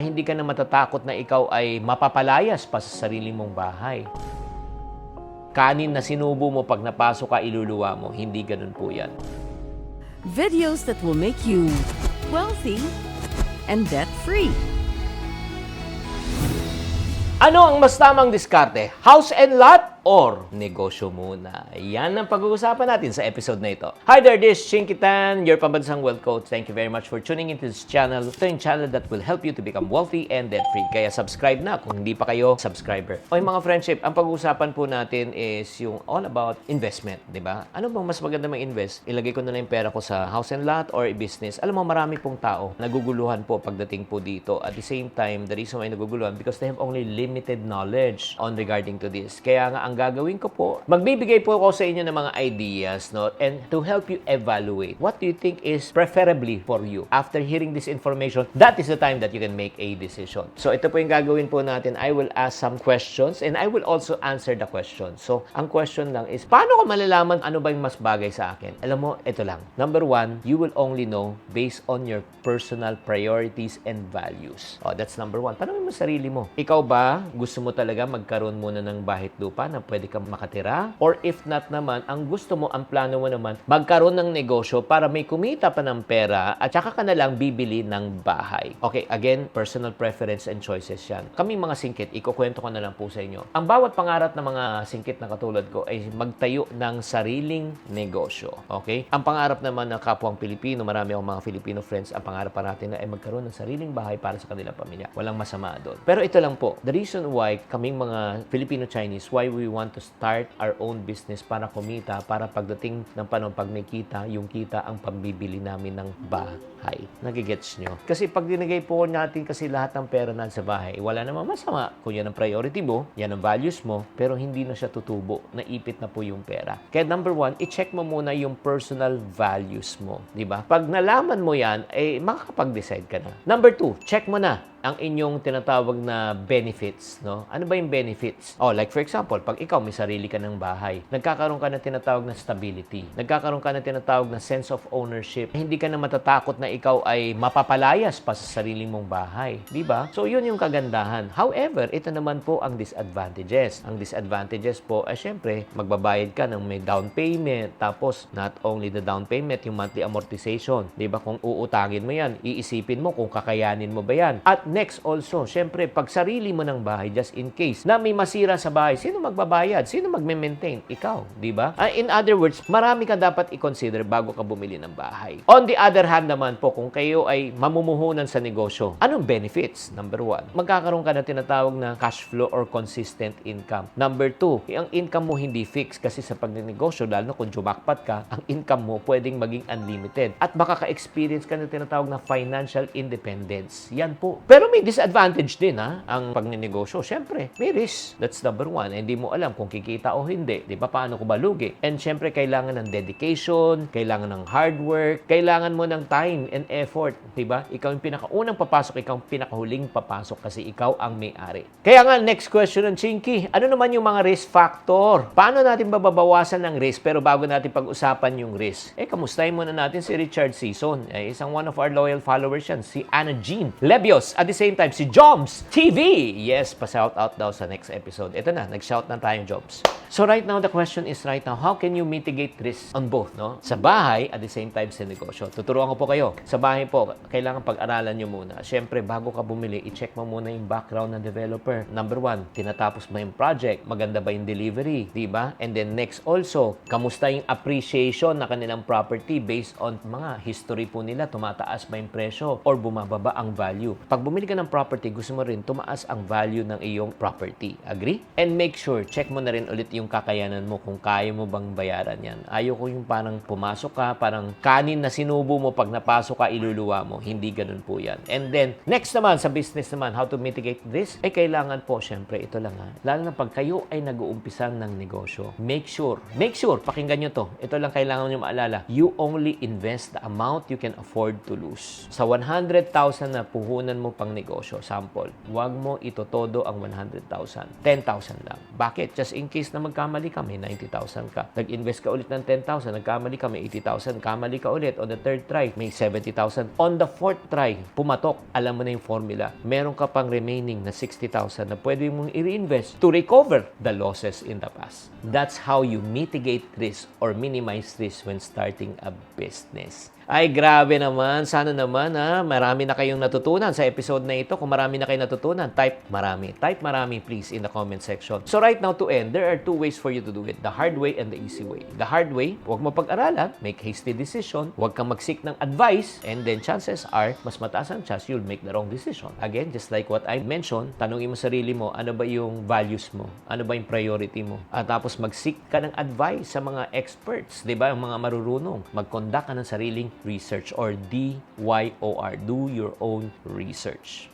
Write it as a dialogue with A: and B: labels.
A: Hindi ka na matatakot na ikaw ay mapapalayas pa sa sarili mong bahay. Kanin na sinubo mo pag napasok ka, iluluwa mo. Hindi ganun po yan.
B: Videos that will make you wealthy and debt-free.
A: Ano ang mas tamang diskarte? House and lot or negosyo muna? Yan ang pag-uusapan natin sa episode na ito. Hi there, this is Chinky Tan, your pambansang wealth coach. Thank you very much for tuning into this channel. Ito yung channel that will help you to become wealthy and debt-free. Kaya subscribe na kung hindi pa kayo subscriber. O yung mga friendship, ang pag-uusapan po natin is yung all about investment, di ba? Ano bang mas maganda mag-invest? Ilagay ko na lang yung pera ko sa house and lot or business. Alam mo, marami pong tao naguguluhan po pagdating po dito. At the same time, the reason why naguguluhan because they have only limited knowledge on regarding to this. Kaya nga, ang gagawin ko po, magbibigay po ako sa inyo ng mga ideas, no? And to help you evaluate what do you think is preferably for you. After hearing this information, that is the time that you can make a decision. So, ito po yung gagawin po natin. I will ask some questions and I will also answer the questions. So, ang question lang is, paano ko malalaman ano ba yung mas bagay sa akin? Alam mo, ito lang. Number one, you will only know based on your personal priorities and values. Oh, that's number one. Tanongin mo sarili mo. Ikaw ba, gusto mo talaga magkaroon muna ng bahay lupa na pwede kang makatira? Or if not naman, ang gusto mo, ang plano mo naman, magkaroon ng negosyo para may kumita pa ng pera at saka ka na lang bibili ng bahay. Okay, again, personal preference and choices yan. Kaming mga singkit, ikukwento ko na lang po sa inyo. Ang bawat pangarap ng mga singkit na katulad ko ay magtayo ng sariling negosyo. Okay? Ang pangarap naman ng kapwang Pilipino, marami akong mga Filipino friends, ang pangarap pa natin ay magkaroon ng sariling bahay para sa kanilang pamilya. Walang masama doon. Pero ito lang po, the reason why kaming mga Filipino-Chinese, why we want to start our own business para kumita, para pagdating ng panahon, pag may kita, yung kita ang pambibili namin ng bahay. Nagigets nyo? Kasi pag dinagay po natin kasi lahat ng pera na sa bahay, wala namang masama. Kung yan ang priority mo, yan ang values mo, pero hindi na siya tutubo. Naipit na po yung pera. Kaya number one, i-check mo muna yung personal values mo. Diba? Pag nalaman mo yan, eh, makakapag-decide ka na. Number two, check mo na ang inyong tinatawag na benefits, no? Ano ba yung benefits? Oh, like for example, pag ikaw may sarili ka ng bahay, nagkakaroon ka ng tinatawag na stability. Nagkakaroon ka ng tinatawag na sense of ownership. Hindi ka na matatakot na ikaw ay mapapalayas pa sa sarili mong bahay, di ba? So, yun yung kagandahan. However, ito naman po ang disadvantages. Ang disadvantages po ay syempre, magbabayad ka ng may down payment, tapos not only the down payment, yung monthly amortization, di ba? Kung uutangin mo yan, iisipin mo kung kakayanin mo ba yan. At next also, syempre, pag sarili mo ng bahay, just in case na may masira sa bahay, sino magbabayad? Sino magme-maintain? Ikaw, di ba? In other words, marami ka dapat i-consider bago ka bumili ng bahay. On the other hand naman po, kung kayo ay mamumuhunan sa negosyo, anong benefits? Number one, magkakaroon ka na tinatawag na cash flow or consistent income. Number two, ang income mo hindi fixed kasi sa pagnenegosyo, lalo na kung jumakpat ka, ang income mo pwedeng maging unlimited. At makaka-experience ka na tinatawag na financial independence. Yan po. Pero may disadvantage din, ha, ang pagnenegosyo. Siyempre, may risk. That's number one. Hindi mo alam kung kikita o hindi. Di ba? Paano ko balugi? And siyempre, kailangan ng dedication, kailangan ng hard work, kailangan mo ng time and effort. Di ba? Ikaw yung pinakaunang papasok, ikaw yung pinakahuling papasok kasi ikaw ang may-ari. Kaya nga, next question ng Chinky, ano naman yung mga risk factor? Paano natin babawasan ng risk? Pero bago natin pag-usapan yung risk, kamustahin muna natin si Richard Sison. Isang one of our loyal followers yan, si Anna Jean Lebios. At the same time, si Joms TV. Yes, pa-shout out daw sa next episode. Ito na, nag-shout na tayong Joms. So right now, the question is right now, how can you mitigate risk on both, no? Sa bahay, at the same time sa negosyo. Tuturuan ko po kayo. Sa bahay po, kailangan pag-aralan nyo muna. Siyempre, bago ka bumili, i-check mo muna yung background ng developer. Number one, tinatapos mo yung project. Maganda ba yung delivery? Diba? And then next also, kamusta yung appreciation na kanilang property based on mga history po nila. Tumataas ba yung presyo or bumababa ang value? Pag bumili ka ng property, gusto mo rin tumaas ang value ng iyong property. Agree? And make sure, check mo na rin ulit yung kakayanan mo kung kaya mo bang bayaran yan. Ayoko yung parang pumasok ka, parang kanin na sinubo mo pag napasok ka, iluluwa mo. Hindi ganun po yan. And then, next naman, sa business naman, how to mitigate this? Kailangan po, syempre, ito lang ha. Lalo na pag kayo ay nag-uumpisan ng negosyo, make sure, pakinggan nyo to. Ito lang kailangan nyo maalala. You only invest the amount you can afford to lose. Sa 100,000 na puhunan mo pang isang negosyo. Sample, huwag mo itotodo ang 100,000. 10,000 lang. Bakit? Just in case na magkamali ka, may 90,000 ka. Nag-invest ka ulit ng 10,000, nagkamali ka, may 80,000. Kamali ka ulit on the third try, may 70,000. On the fourth try, pumatok. Alam mo na yung formula. Meron ka pang remaining na 60,000 na pwede mong i-reinvest to recover the losses in the past. That's how you mitigate risk or minimize risk when starting a business. Ay, grabe naman. Sana naman, marami na kayong natutunan sa episode na ito. Kung marami na kayong natutunan, type marami please in the comment section. So right now, to end, there are two ways for you to do it. The hard way and the easy way. The hard way, huwag mo pag-aralan, make hasty decision, huwag kang mag-seek ng advice, and then chances are, mas mataas ang chance you'll make the wrong decision. Again, just like what I mentioned, tanungin mo sarili mo, ano ba yung values mo? Ano ba yung priority mo? At tapos mag-seek ka ng advice sa mga experts, di ba? Yung mga marurunong. Mag-conduct ka ng sariling research or DYOR, do your own research.